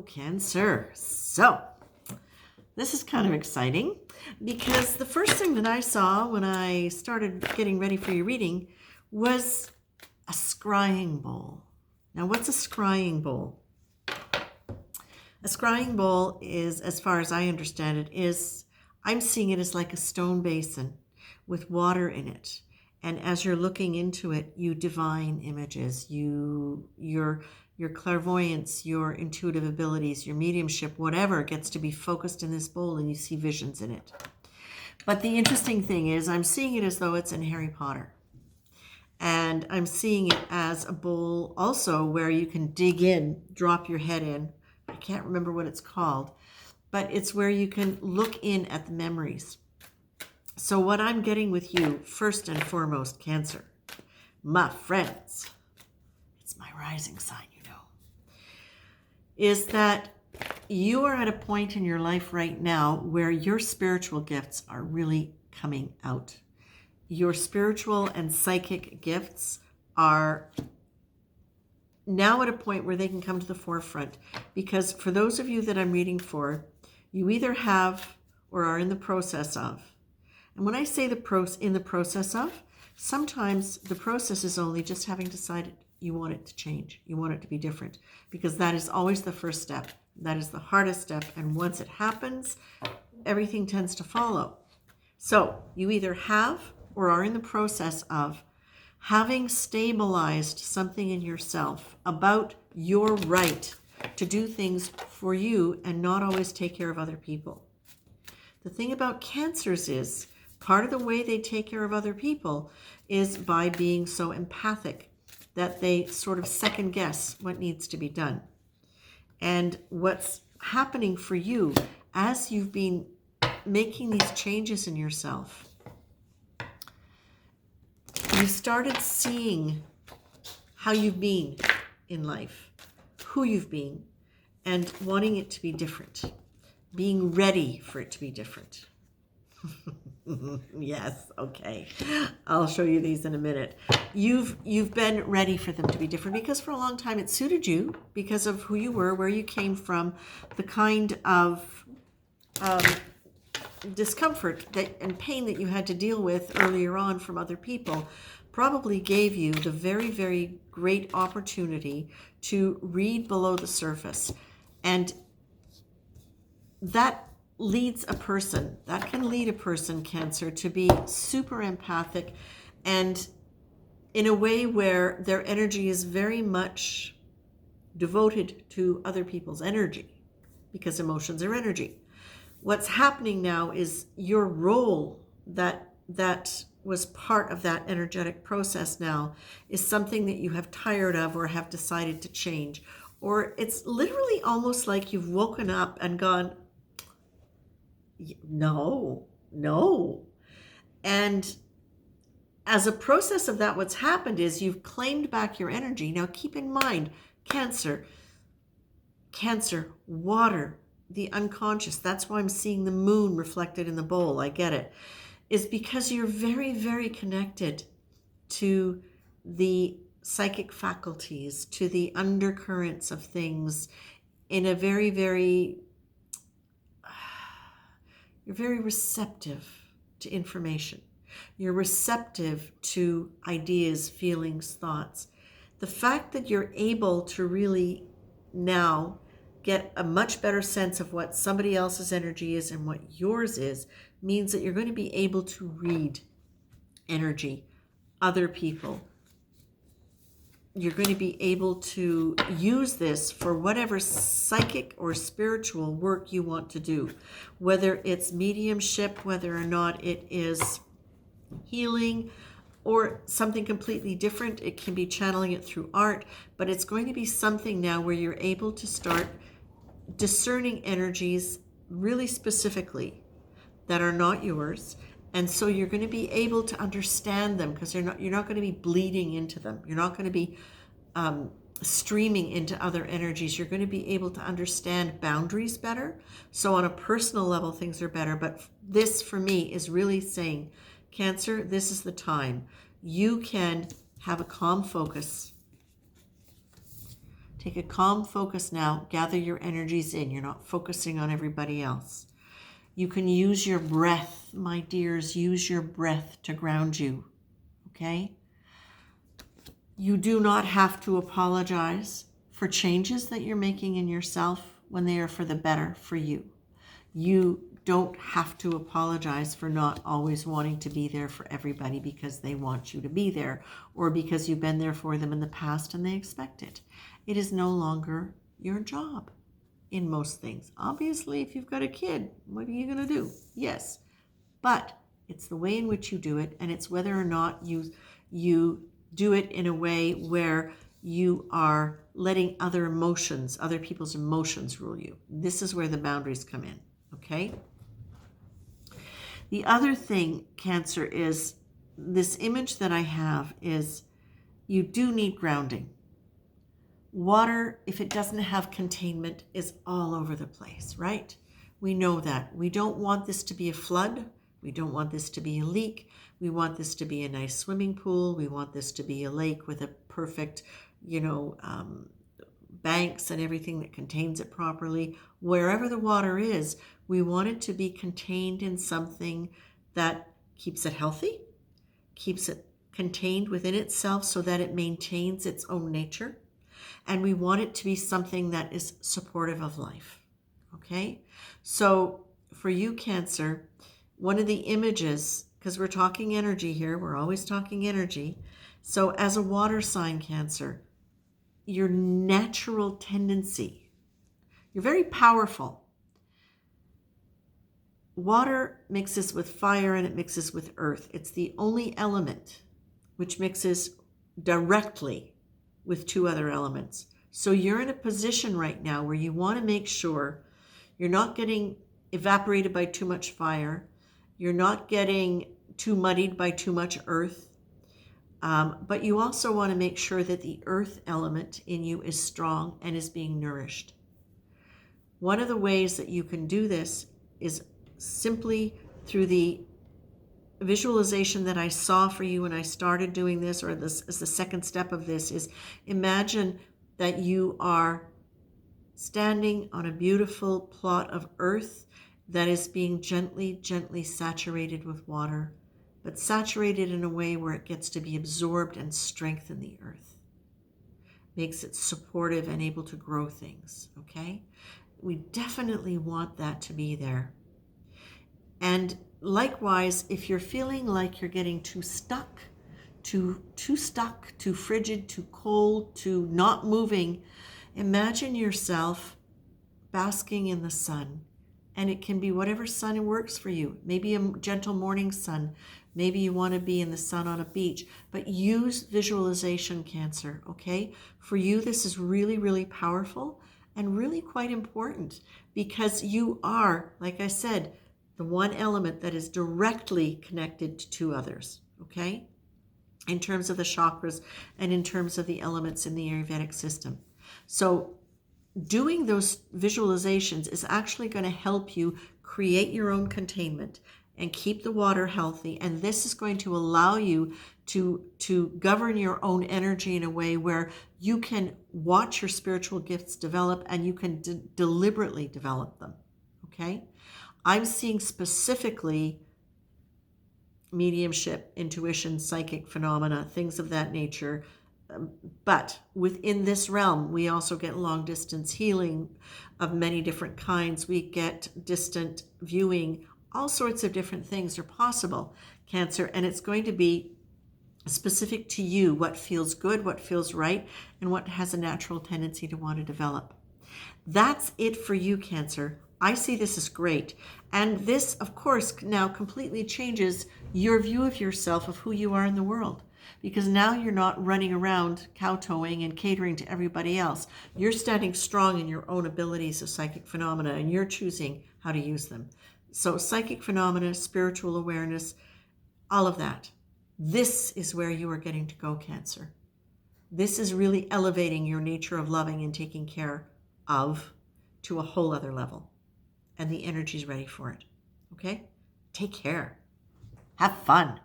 Cancer. So, this is kind of exciting because the first thing that I saw when I started getting ready for your reading was a scrying bowl. Now, what's a scrying bowl? A scrying bowl is, as far as I understand it, I'm seeing it as like a stone basin with water in it. And as you're looking into it, you divine images, your clairvoyance, your intuitive abilities, your mediumship, whatever gets to be focused in this bowl, and you see visions in it. But the interesting thing is I'm seeing it as though it's in Harry Potter. And I'm seeing it as a bowl also where you can dig in, drop your head in. I can't remember what it's called, but it's where you can look in at the memories. So what I'm getting with you, first and foremost, Cancer, my friends, it's my rising sign, is that you are at a point in your life right now where your spiritual gifts are really coming out. Your spiritual and psychic gifts are now at a point where they can come to the forefront. Because for those of you that I'm reading for, you either have or are in the process of. And when I say in the process of, sometimes the process is only just having decided you want it to change. You want it to be different, because that is always the first step. That is the hardest step. And once it happens, everything tends to follow. So you either have or are in the process of having stabilized something in yourself about your right to do things for you and not always take care of other people. The thing about Cancers is part of the way they take care of other people is by being so empathic that they sort of second guess what needs to be done. And what's happening for you as you've been making these changes in yourself, you started seeing how you've been in life, who you've been, and wanting it to be different, being ready for it to be different. Yes, okay. I'll show you these in a minute. You've been ready for them to be different because for a long time it suited you because of who you were, where you came from, the kind of discomfort and pain that you had to deal with earlier on from other people probably gave you the very, very great opportunity to read below the surface. And that can lead a person, Cancer, to be super empathic and in a way where their energy is very much devoted to other people's energy, because emotions are energy. What's happening now is your role that was part of that energetic process now is something that you have tired of or have decided to change. Or it's literally almost like you've woken up and gone, no. And as a process of that, what's happened is you've claimed back your energy. Now keep in mind, Cancer, water, the unconscious, that's why I'm seeing the moon reflected in the bowl, I get it, is because you're very, very connected to the psychic faculties, to the undercurrents of things in a very, very, you're very receptive to information. You're receptive to ideas, feelings, thoughts. The fact that you're able to really now get a much better sense of what somebody else's energy is and what yours is means that you're going to be able to read energy, other people. You're going to be able to use this for whatever psychic or spiritual work you want to do, whether it's mediumship, whether or not it is healing, or something completely different. It can be channeling it through art, but it's going to be something now where you're able to start discerning energies really specifically that are not yours. And so you're going to be able to understand them because you're not going to be bleeding into them. You're not going to be streaming into other energies. You're going to be able to understand boundaries better. So on a personal level, things are better. But this, for me, is really saying, Cancer, this is the time. You can have a calm focus, Take a calm focus now. Gather your energies in. You're not focusing on everybody else. You can use your breath, my dears. Use your breath to ground you. Okay? You do not have to apologize for changes that you're making in yourself when they are for the better for you. You don't have to apologize for not always wanting to be there for everybody because they want you to be there, or because you've been there for them in the past and they expect it. It is no longer your job in most things. Obviously, if you've got a kid, what are you going to do? Yes, but it's the way in which you do it, and it's whether or not you do it in a way where you are letting other people's emotions rule you. This is where the boundaries come in, okay? The other thing, Cancer, is this image that I have is you do need grounding. Water, if it doesn't have containment, is all over the place, right? We know that. We don't want this to be a flood. We don't want this to be a leak. We want this to be a nice swimming pool. We want this to be a lake with a perfect, banks and everything that contains it properly. Wherever the water is, we want it to be contained in something that keeps it healthy, keeps it contained within itself so that it maintains its own nature. And we want it to be something that is supportive of life. Okay? So for you, Cancer, one of the images, because we're talking energy here, we're always talking energy. So as a water sign, Cancer, your natural tendency, you're very powerful. Water mixes with fire and it mixes with earth. It's the only element which mixes directly with two other elements. So you're in a position right now where you want to make sure you're not getting evaporated by too much fire. You're not getting too muddied by too much earth. But you also want to make sure that the earth element in you is strong and is being nourished. One of the ways that you can do this is simply through the visualization that I saw for you when I started doing this, or this is the second step of this, is imagine that you are standing on a beautiful plot of earth that is being gently, gently saturated with water, but saturated in a way where it gets to be absorbed and strengthen the earth. Makes it supportive and able to grow things, okay? We definitely want that to be there. And likewise, if you're feeling like you're getting too stuck, too frigid, too cold, too not moving, imagine yourself basking in the sun. And it can be whatever sun works for you. Maybe a gentle morning sun. Maybe you want to be in the sun on a beach. But use visualization, Cancer, okay? For you, this is really, really powerful and really quite important, because you are, like I said, the one element that is directly connected to two others, okay? In terms of the chakras and in terms of the elements in the Ayurvedic system. So doing those visualizations is actually going to help you create your own containment and keep the water healthy. And this is going to allow you to govern your own energy in a way where you can watch your spiritual gifts develop and you can deliberately develop them, okay? I'm seeing specifically mediumship, intuition, psychic phenomena, things of that nature. But within this realm, we also get long distance healing of many different kinds. We get distant viewing. All sorts of different things are possible, Cancer, and it's going to be specific to you, what feels good, what feels right, and what has a natural tendency to want to develop. That's it for you, Cancer. I see this as great. And this, of course, now completely changes your view of yourself, of who you are in the world. Because now you're not running around kowtowing and catering to everybody else. You're standing strong in your own abilities of psychic phenomena, and you're choosing how to use them. So psychic phenomena, spiritual awareness, all of that. This is where you are getting to go, Cancer. This is really elevating your nature of loving and taking care of to a whole other level. And the energy is ready for it. Okay? Take care. Have fun.